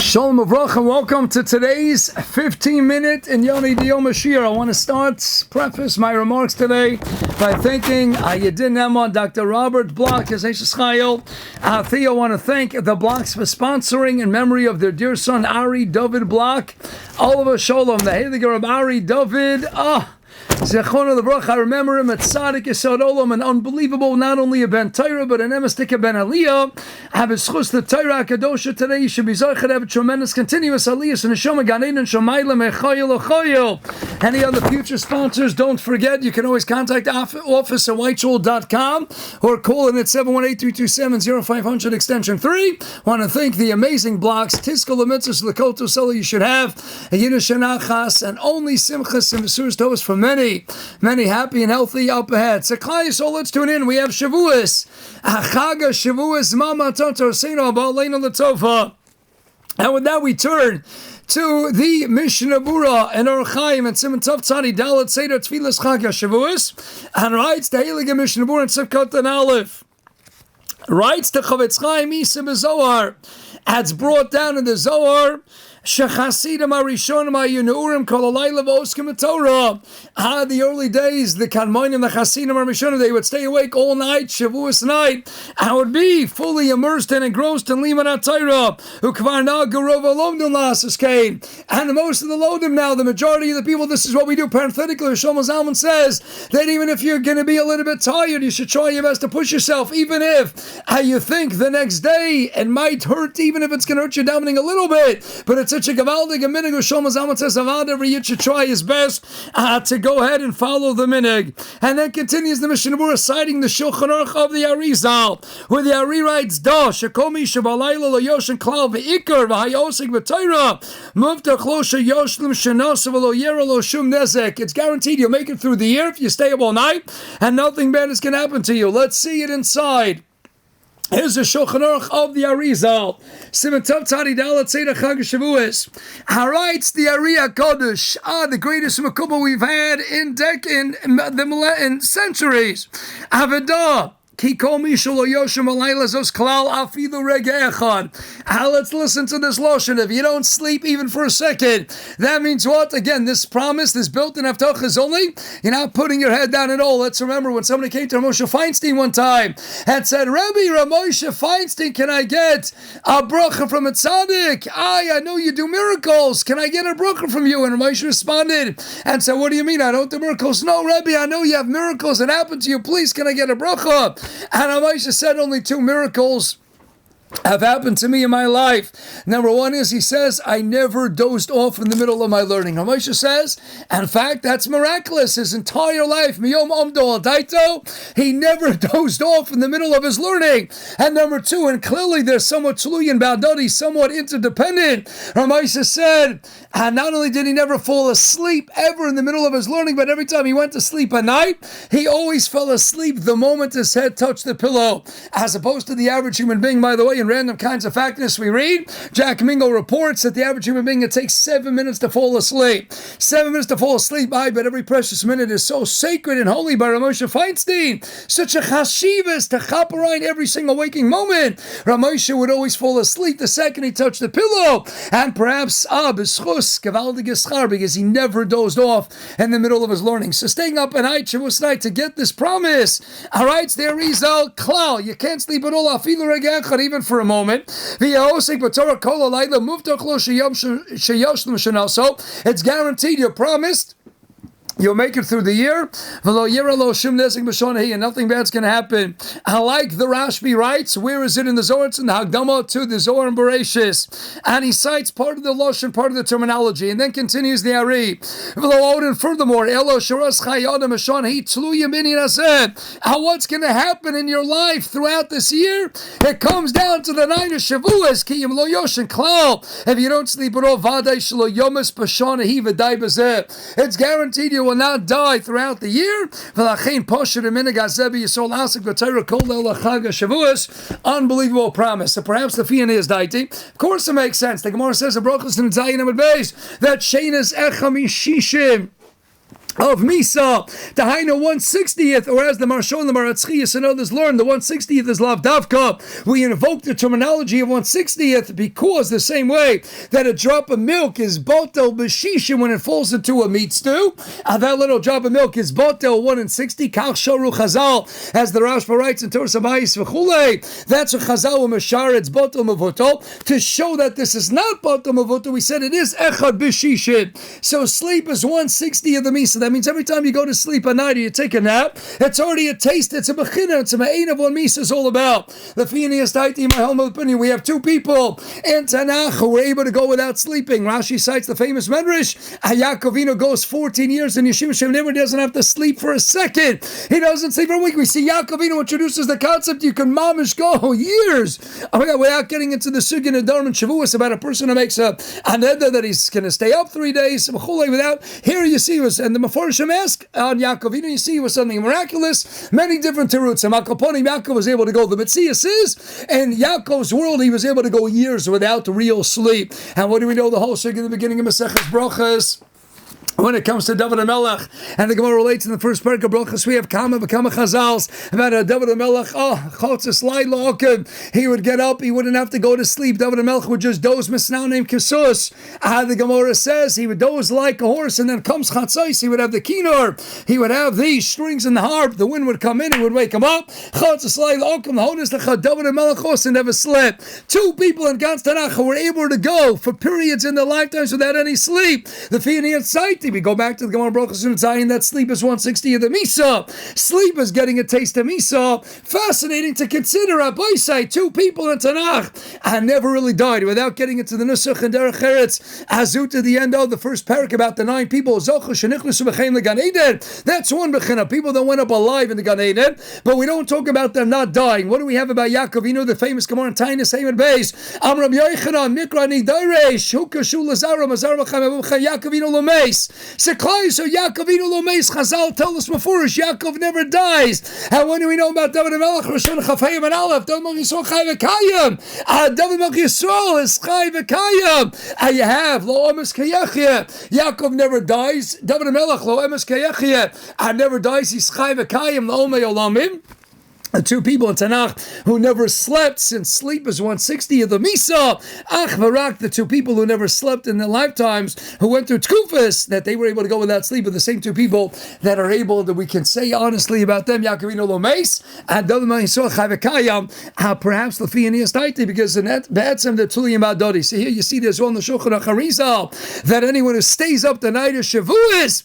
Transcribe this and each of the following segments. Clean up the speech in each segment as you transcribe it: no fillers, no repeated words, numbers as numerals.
Shalom Avrocha, welcome to today's 15-minute in Yoni Diyom Ashir. I want to preface my remarks today by thanking Yedin Emon, Dr. Robert Block, as Chayil. I want to thank the Blocks for sponsoring in memory of their dear son Ari David Block. Oliver Shalom, the Heilige Rabbi Ari David. Zechon of the Baruch, I remember him at Tzaddik Yesod Olam, an unbelievable, not only a Ben Torah, but an Emes Ben Aliyah. Have his chus the Torah Kadosha today. You should be Zocher, have a tremendous, continuous Aliyah, and Neshama Ganein and Shomayla Mechayil Ochoyil. Any other future sponsors, don't forget, you can always contact office at whiteshul.com or call in at 718-327-0500 extension 3. Want to thank the amazing Blocks, Tiskal Lemitzvahs, Lakoto Sela you should have, a Yiddish Shanachas, and only Simchas and Vesuras Tovas for many happy and healthy up ahead. So let's tune in. We have Shavuos. Chaga Shavuos Mama Tonto Sino Ba'aleinu L'Tova. And with that we turn to the Mishnah Bura and Orach Chaim and Siman Tov Tzadi Dalet Seder Tfilas Chaga Shavuos, and writes the Heilige Mishnah Bura and Sivkot and Aleph. Writes the Chavetz Chaim Isa B'Zohar. It's brought down in the Zohar. Shechasidim Arishonim Ayunurim Kol Leil V'Oskim Torah. The early days, the Kadmonim, the Chasidim Arishonim, they would stay awake all night, Shavuos night, and would be fully immersed and engrossed in Liman HaTorah. Ukvar Na Gerov Alomdim Lasses came. And most of the Lodim now, the majority of the people, this is what we do. Parenthetically, Shlomo Zalman says that even if you're going to be a little bit tired, you should try your best to push yourself, even if you think the next day it might hurt, even if it's going to hurt you davening a little bit. But it's such a gavaldig a minig. Shlomo Zalman says Avad every yid should try his best to go ahead and follow the minig. And then continues the Mishnah Berurah citing the Shulchan Aruch of the Arizal, where the Ari writes, Da shekomi shabalayla lo yoshen klal ve'ikar v'hayosik v'tayra muvtach lo sheyoshlim shenasav lo yera lo shum nezek. It's guaranteed you'll make it through the year if you stay up all night, and nothing bad is going to happen to you. Let's see it inside. Here's the Shulchan Aruch of the Arizal. Siman Tov Tzadi Dalet Seder Chag Shavuos. Writes the Ari HaKadosh, the greatest Mekubah we've had in centuries. Avodah. Let's listen to this lotion. If you don't sleep even for a second, that means what? Again, this promise, this built-in Haftarah is only, you're not putting your head down at all. Let's remember when somebody came to Moshe Feinstein one time and said, Rabbi, Moshe Feinstein, can I get a bracha from a tzaddik? I know you do miracles. Can I get a bracha from you? And Moshe responded and said, what do you mean? I don't do miracles. No, Rabbi, I know you have miracles that happen to you. Please, can I get a bracha? And Moshe said only two miracles have happened to me in my life. Number one is, he says, I never dozed off in the middle of my learning. Moshe says, and in fact, that's miraculous. His entire life, miyom omdo al daito, he never dozed off in the middle of his learning. And number two, and clearly they're somewhat tluyin ba'adadi, somewhat interdependent. Moshe said, and not only did he never fall asleep ever in the middle of his learning, but every time he went to sleep at night, he always fell asleep the moment his head touched the pillow. As opposed to the average human being, by the way, in random kinds of factness we read, Jack Mingo reports that the average human being, it takes 7 minutes to fall asleep. 7 minutes to fall asleep, but every precious minute is so sacred and holy by Moshe Feinstein. Such a chashivas to chaperine every single waking moment. Moshe would always fall asleep the second he touched the pillow. And perhaps, because he never dozed off in the middle of his learning. So staying up at night, Shavuos night, to get this promise. All right, there Rizal, klal. You can't sleep at all, even for a moment. It's guaranteed, you're promised. You'll make it through the year, and nothing bad's going to happen. I like the Rashbi writes, where is it in the Zohar? It's in the Hagdama to the Zohar and Bereshis. And he cites part of the Lashon, part of the terminology, and then continues the Ari. Furthermore, what's going to happen in your life throughout this year? It comes down to the 9 of Shavuos. If you don't sleep at all, it's guaranteed you will not die throughout the year. Unbelievable promise. So perhaps the Feiner is daiti. Of course it makes sense. The Gemara says that Sheinas Echa Mishishim of Misa, the Haina 160th, or as the Marshon, the Maratzchias, and others learn, the 160th is Lav Davka. We invoke the terminology of 160th because the same way that a drop of milk is Botel B'Shisha when it falls into a meat stew, that little drop of milk is Botel 1 in 60, Kach Shoru Chazal, as the Rashba writes in Torah Sabayis V'chulei. That's a Chazal Mashar, it's Botel Mavotol. To show that this is not Botel Mavotol, we said it is Echad B'Shisha. So sleep is 160 of the Misa. That means every time you go to sleep at night or you take a nap, it's already a taste, it's a bechina, it's a ma'ain of what Misa is all about. The Feiner Taiti, my home opinion, we have two people in Tanakh who were able to go without sleeping. Rashi cites the famous Medrash. Yaakovino goes 14 years in Yeshiva Shem Never doesn't have to sleep for a second. He doesn't sleep for a week. We see Yaakovino introduces the concept you can mamish go years without getting into the Sugin and Dharma and Shavuos about a person who makes a neder that he's going to stay up 3 days without. Here you see us, and the Mefarshim ask on Yaakovino, you see it was something miraculous, many different teruts. And Malkaponi Yaakov was able to go. The Metzias is, in Yaakov's world, he was able to go years without real sleep. And what do we know? The whole sugi in the beginning of Maseches Brachas. When it comes to David HaMelech, and the Gemara relates in the first parak of Brachas, we have Kama Chazals about David HaMelech. Chotzes Laila, he would get up, he wouldn't have to go to sleep. David HaMelech would just doze misnau named Kisus. The Gemara says he would doze like a horse, and then comes Chatzos, he would have the kinor, he would have these strings in the harp, the wind would come in, it would wake him up. Chotzes Laila, the Hodas David HaMelech also never slept. Two people in Gans Tanakh were able to go for periods in their lifetimes without any sleep. The Feiner Site. We go back to the Gemara Brachos and Zayin that sleep is 160 of the Misa. Sleep is getting a taste of Misa. Fascinating to consider. Rabbi say two people in Tanakh and never really died without getting into the Nusach and Derech Eretz. Azut to the end of the first parak about the 9 people. That's one bechina. People that went up alive in the Gan Eden, but we don't talk about them not dying. What do we have about Yaakovino, the famous Gemara in Tainus Hamed Beis? Amram Yochanan Mikra Nidaresh Hukashu Lazara Mazar Yaakovino Lomeis. Seklai, so Yaakovino Lomeis, Chazal tell us before, Yaakov never dies. And when do we know about David HaMelech? Rishon Chafayim and Aleph, David HaMelech Yisrael Chai V'Kayim. David HaMelech Yisrael is Chai V'Kayim. And you have Lo Emes Kayachia. Yaakov never dies. David HaMelech Lo Emes Kayachia. And never dies. He's Chai V'Kayim Lo Omei Olamim. The two people in Tanakh who never slept, since sleep is 160 of the Misa. Ach Varak, the two people who never slept in their lifetimes, who went through Tkufas, that they were able to go without sleep, are the same two people that are able, that we can say honestly about them, Yaakovino Lomeis, and David Yisrael Chavekayam, perhaps Lefianias Taiti, because in that Be'etzem, they're Tuliyim Adodi. So here you see there's one in the Shulchan Acharizal, that anyone who stays up the night of Shavuos,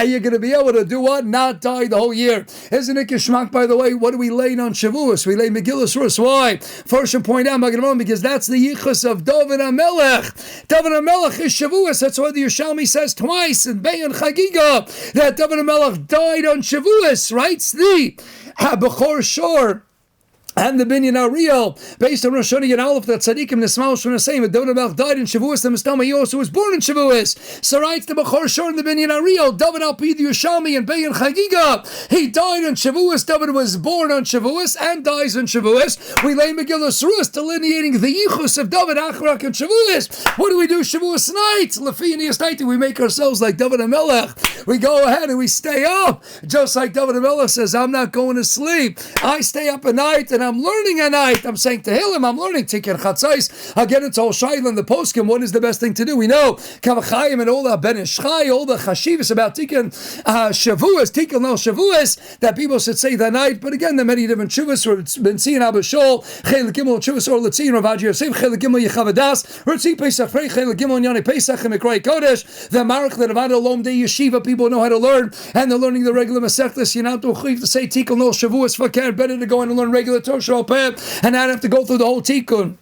you're going to be able to do what? Not die the whole year. Isn't it Kishmak, by the way? What do we lay on Shavuos? We lay Megillah Rus. Why? First, and point out, because that's the yichus of David HaMelech. David HaMelech is Shavuos. That's why the Yerushalmi says twice in Be'en Chagiga that David HaMelech died on Shavuos, right? The Bechor Shor and the Binyan Ariel, based on Rosh Hashanah and Aleph, that Tzadikim Nismal Shon Hashem, that David HaMelech died in Shavuos, the Mistama, he also was born in Shavuos. So writes the Bechor Shor and the Binyan Ariel, David Al-Pi the Yerushalmi and Be'en Chagiga, he died in Shavuos, David was born on Shavuos and dies in Shavuos. We lay Megillah Rus, delineating the yichus of David Achrak and Shavuos. What do we do Shavuos night? Lefianias night, we make ourselves like David HaMelech. We go ahead and we stay up, just like David HaMelech says, I'm not going to sleep. I stay up at night and I'm learning at night. I'm saying to him, I'm learning Tikkun Chatzais. Again, it's all Shaila and the poskim. What is the best thing to do? We know Kavachayim and all the Ben Ishchai, all the Chashivas about Tikkun Shavuos, Tikkun Leil Shavuos, that people should say that night. But again, there are many different Shuvas. Ben Tzion Abba Shol, Chel Gimel Shuvas or Letzin, Rav Adi Yosef, Chel Gimel Yechavadas, Retzi Pesach Frei, Chel Gimel Yoni Pesach, and Mikrai Kodesh. The Marach that Avad Olom De Yeshiva people know how to learn, and they're learning the regular Masechtas. You're not to say Tikkun Leil Shavuos. Fakir, better to go in and learn regular Torah and not have to go through the whole tikkun.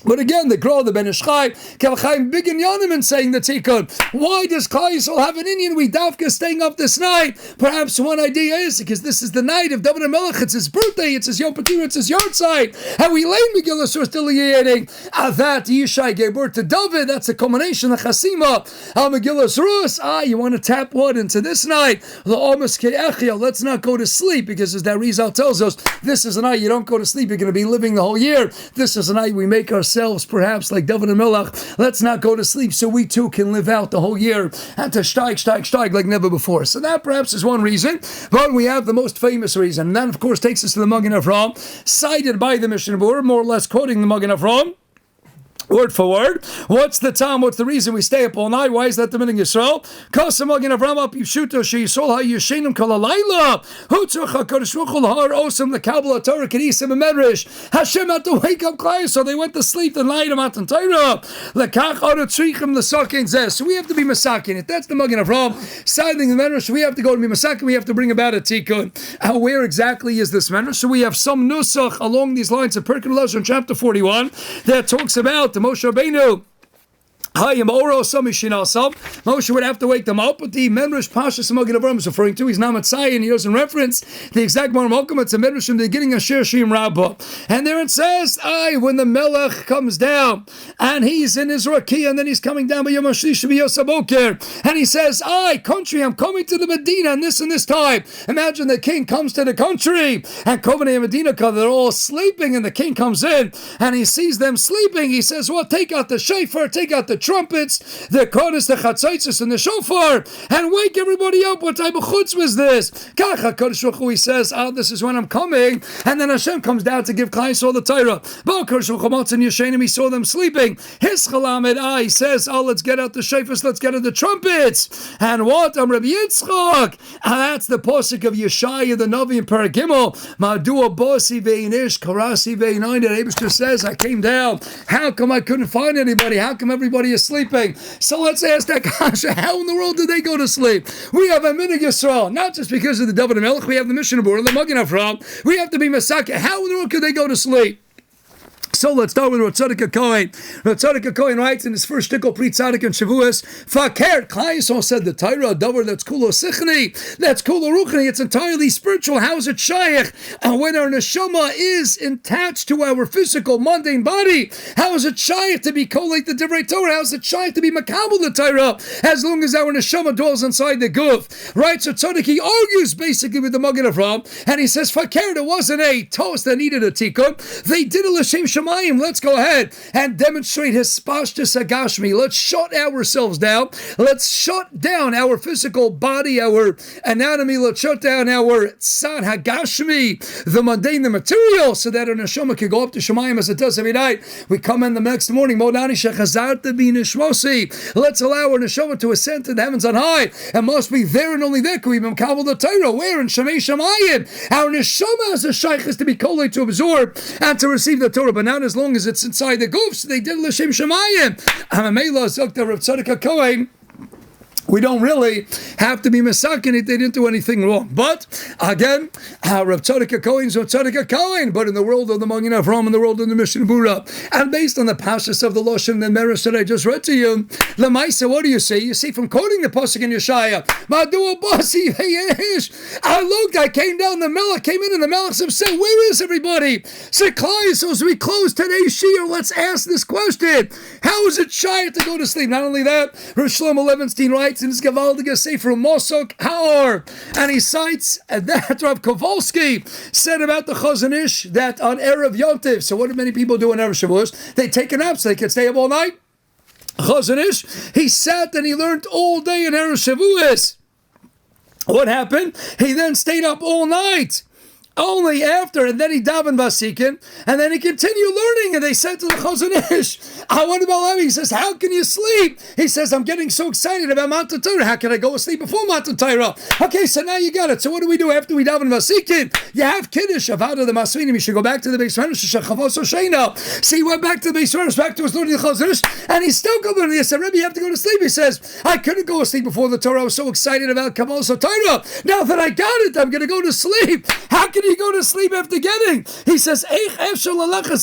But again, the Grol, the Ben Ishchai, Kavachayim, big in Yonim saying the Tikkun. Why does Klal Yisrael have an Indian? We dafka staying up this night. Perhaps one idea is because this is the night of David HaMelech. It's his birthday. It's his Yom Kippur. It's his yard side. And we lay Megillah Rus delineating that Yishai gave birth to David. That's a combination of Chasima. Megillah Rus. You want to tap what into this night? Let's not go to sleep, because as that Rizal tells us, this is a night you don't go to sleep. You're going to be living the whole year. This is a night we make ourselves ourselves, perhaps like David and Melach, let's not go to sleep so we too can live out the whole year and to steig like never before. So that perhaps is one reason, but we have the most famous reason, and that of course takes us to the Magen Avraham, cited by the Mishnah Berurah, more or less quoting the Magen Avraham. Word for word. What's the time? What's the reason we stay up all night? Why is that the meaning Yisrael? Kasam Magen Avraham up Yishuto Sheyisol Ha Yishenim Kol Halayla Hutzach HaKadosh Baruch Hu Lahar Osam the Kabbalah Torah Kedisim and Medrash. Hashem had to wake up Klai, so they went to sleep the night of Matan Torah. Lekach Ara Tzrichim L'Sakin Zeh. So we have to be Masakin. If that's the Magen Avraham siding the Medrash, we have to go to be Masakin. We have to bring about a Tikkun. Where exactly is this Medrash? So we have some Nusach along these lines of Perkei Lashon chapter 41 that talks about the Moshe Rabbeinu. Moshe would have to wake them up, but the Medrash Pashas Magen Avraham is referring to. He's not Matzai, and he doesn't reference the exact Malkum. It's a Medrash from the beginning of Shir Shim Rabbah. And there it says, when the Melech comes down, and he's in his Rakia, and then he's coming down by Yom HaShlish Yosaboker, and he says, country, I'm coming to the Medina, and this time. Imagine the king comes to the country, and Kovnei and Medina, they're all sleeping, and the king comes in, and he sees them sleeping. He says, take out the shofar, take out the trumpets, the kodesh, the chatzaitzes, and the shofar, and wake everybody up. What type of chutz was this? Kacha Kodesh Baruch Hu, he says, this is when I'm coming, and then Hashem comes down to give Klai Yisrael the Torah. And Yeshenim, he saw them sleeping. His chalamed, he says, let's get out the shofars, let's get out the trumpets. And what? Rabbi Yitzchak, and that's the posuk of Yeshaya the Navi in Paragimel. Madua bosi veinish karasi veinayin. The Eibishter says, I came down. How come I couldn't find anybody? How come everybody is sleeping? So let's ask that kasha, how in the world did they go to sleep? We have a minig Yisrael, not just because of the David and Melech, we have the Mishnah Berurah, the Magen Avraham, we have to be Masaka. How in the world could they go to sleep? So let's start with Tzaddik Kohen. Tzaddik Kohen writes in his first shtickle pre Tzaddik and Shavuos, Faker, Klai Yisrael said the Torah, a davar that's kulo sichni, that's kulo ruchni, it's entirely spiritual. How is it shaykh? And when our neshama is attached to our physical, mundane body, how is it shaykh to be kolate the divrei Torah? How is it shaykh to be makabel the Torah? As long as our neshama dwells inside the guf. Right, so Tzaddik, he argues basically with the Magen Avraham, and he says, Faker, there wasn't a toast that needed a tikkun. They did a l'shem shema. Let's go ahead and demonstrate his spashtus hagashmi. Let's shut ourselves down. Let's shut down our physical body, our anatomy. Let's shut down our tzad hagashmi, the mundane, the material, so that our neshama can go up to Shemayim as it does every night. We come in the next morning. Modani shechazarta b'nishmosi. Let's allow our neshama to ascend to the heavens on high, and must be there and only there. Can we kabel the Torah? Where in Shemei Shemayim? Our neshama as a shaykh is to be kolei, to absorb and to receive the Torah, but not as long as it's inside the guf. So they did l'shem shemayim. Amamela zokta Rav Tzaddik Kohen. We don't really have to be masakin if they didn't do anything wrong. But again, Rav Tzaddik Kohen is Rav Tzaddik Kohen. But in the world of the Magen Avraham, in the world of the Mishnah Berurah, and based on the pashas of the Lashon and Medrash that I just read to you, Lamaisa, what do you see? You see from quoting the pasuk in Yeshaya, Madua Basi Veyesh. I looked, I came down, the Melech came in, and the Melech said, where is everybody? So as we close today's shiur, let's ask this question. How is it shy to go to sleep? Not only that, Rosh Shlomo Levenstein writes in his Gavaldige Sefer Mosok Haor, and he cites that Rav Kowalski said about the Chazon Ish that on Erev Yom Tov, so what do many people do on Erev Shavuos? They take a nap so they can stay up all night. Chazon Ish, he sat and he learned all day in Erev Shavuos. What happened? He then stayed up all night. Only after, and then he davened vasikin, and then he continued learning, and they said to the Chazon Ish, what about Levi? He says, how can you sleep? He says, I'm getting so excited about Matan Torah. How can I go to sleep before Matan Torah? Okay, so now you got it. So what do we do after we daven vasikin? You have Kiddush, Avada the Masvinim. You should go back to the Beis Medrash, Shechavos Osheina. So he went back to the Beis Medrash, back to his learning the Chazon Ish, and he still go learning. He said, Rabbi, you have to go to sleep. He says, I couldn't go to sleep before the Torah. I was so excited about Kabbalah Torah. Now that I got it, I'm going to go to sleep. How can you go to sleep after getting? He says, after Matan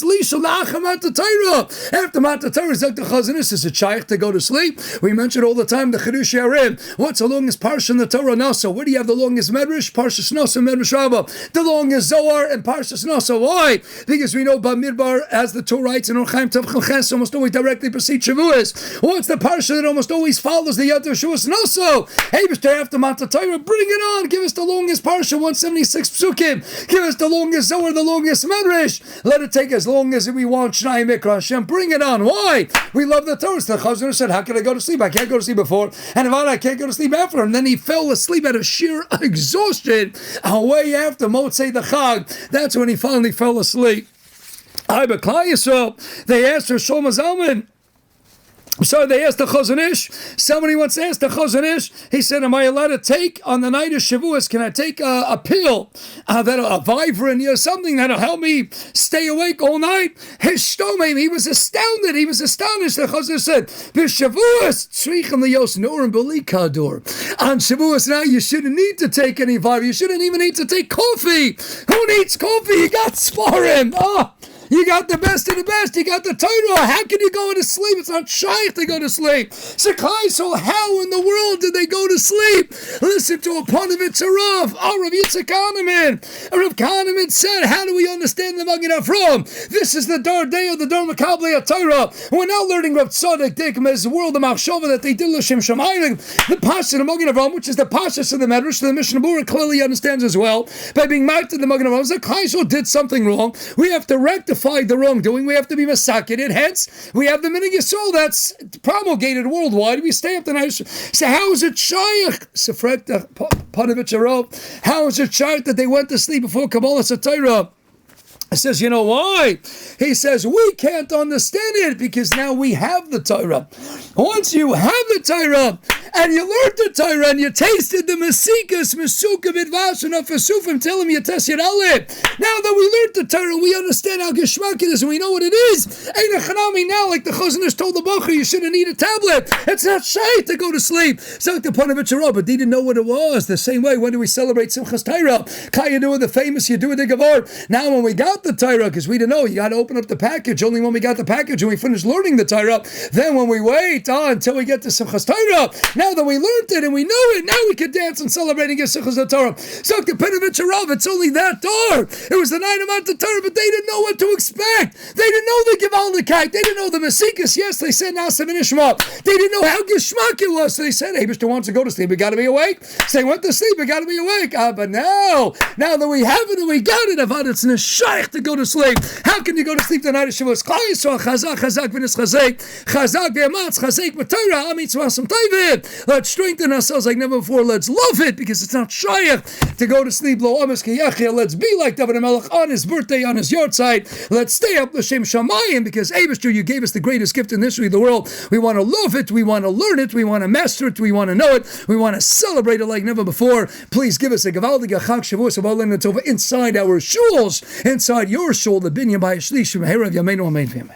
Torah, Zok the Chazon Ish, is a shaykh to go to sleep. We mention all the time the Chidush Yarim. What's the longest parsha in the Torah Nasa? Where do you have the longest Medrash? Parshas Nasa, Medrash Rabbah. The longest Zohar and Parshas Nasa. Why? Because we know Bamidbar, as the Torah writes in Orchaim Tavchel Ches, almost always directly precedes Shavuos. What's the parsha that almost always follows the Yad Shavuos Nasa? Hey, Mr. After Matan Torah, bring it on. Give us the longest parsha, 176 psukim. Give us the longest Zohar, the longest Medrash. Let it take as long as we want. Shnai Mikra Hashem, bring it on. Why? We love the Torah. The Chazon said, how can I go to sleep? I can't go to sleep before, and if I can't go to sleep after. And then he fell asleep out of sheer exhaustion away after Motzei the Chag. That's when he finally fell asleep. They asked her, Shlomo Zalman. So they asked the Chazon Ish. Somebody once asked the Chazon Ish. He said, am I allowed to take on the night of Shavuos? Can I take a pill, a Vibrant, something that'll help me stay awake all night? His shtomim, he was astounded. He was astonished. The Chazon Ish said, B'Shavuos tzrichem liyos nurim b'li kador. On Shavuos now, you shouldn't need to take any Vibrant. You shouldn't even need to take coffee. Who needs coffee? You got Sporim. You got the best of the best. You got the Torah. How can you go to sleep? It's not shy to go to sleep. So how in the world did they go to sleep? Listen to a Ponovitz Rav. Rav Yitzchak Kahneman. Rav Kahneman said, how do we understand the Magen Avraham? This is the Dar Day of the Dar Makabli Torah. We're now learning Rav Tzadok Dikmez's world of Machshava that they did L'Shem Shamayim. The Pasha of the Magen Avraham, which is the Pasha of the Medrash, the Mishnah Berurah clearly understands as well. By being marked in the Magen Avraham, the Kaisel did something wrong. We have to rectify the wrongdoing. We have to be masakin. Hence, we have the Minhag Yisrael that's promulgated worldwide. We stay up the night. So how is it shaykh? How is it shaykh that they went to sleep before Kabbalah Satira? He says, you know why? He says, we can't understand it because now we have the Torah. Once you have the Torah, and you learned the Torah, and you tasted the Mesikas, Mesuka, Vidvash, and Afasufim, tell him you test it Ale. Now that we learned the Torah, we understand how Geshmak it is, and we know what it is. Ein Chanami now, like the Chazon Ish told the Bacher, you shouldn't need a tablet. It's not shy to go to sleep. So the Ponovitz Rav, but they didn't know what it was. The same way, when do we celebrate Simchas Torah? Kaya do the famous, you do the Gavar. Now when we got the Torah, because we didn't know, you got to open up the package. Only when we got the package and we finished learning the Torah, then when we wait until we get to Simchas Torah, now that we learned it and we know it, now we can dance and celebrate and get Simchas Torah. So the Ponovitz Rav, it's only that door. It was the night of Mount Torah, but they didn't know what to expect. They didn't know the Givaldikai. They didn't know the Mesikas. Yes, they said Nasim and Ishma. They didn't know how Geshmak it was. So they said, hey, Mr. wants to go to sleep. We got to be awake. So they went to sleep. We got to be awake. But now that we have it and we got it, Avad, it's neshayich to go to sleep. How can you go to sleep the night of Shavuos? Let's strengthen ourselves like never before. Let's love it because it's not shayich to go to sleep. Let's be like David HaMelech on his birthday, on his yahrzeit. Let's stay up L'Shem Shamayim because Eibishter, you gave us the greatest gift in the history of the world. We want to love it. We want to learn it. We want to master it. We want to know it. We want to celebrate it like never before. Please give us a Gavaldig Chag Shavuos of all inside our shuls, inside your shul, the binyan by a shlish from Herav Yameinu Amen.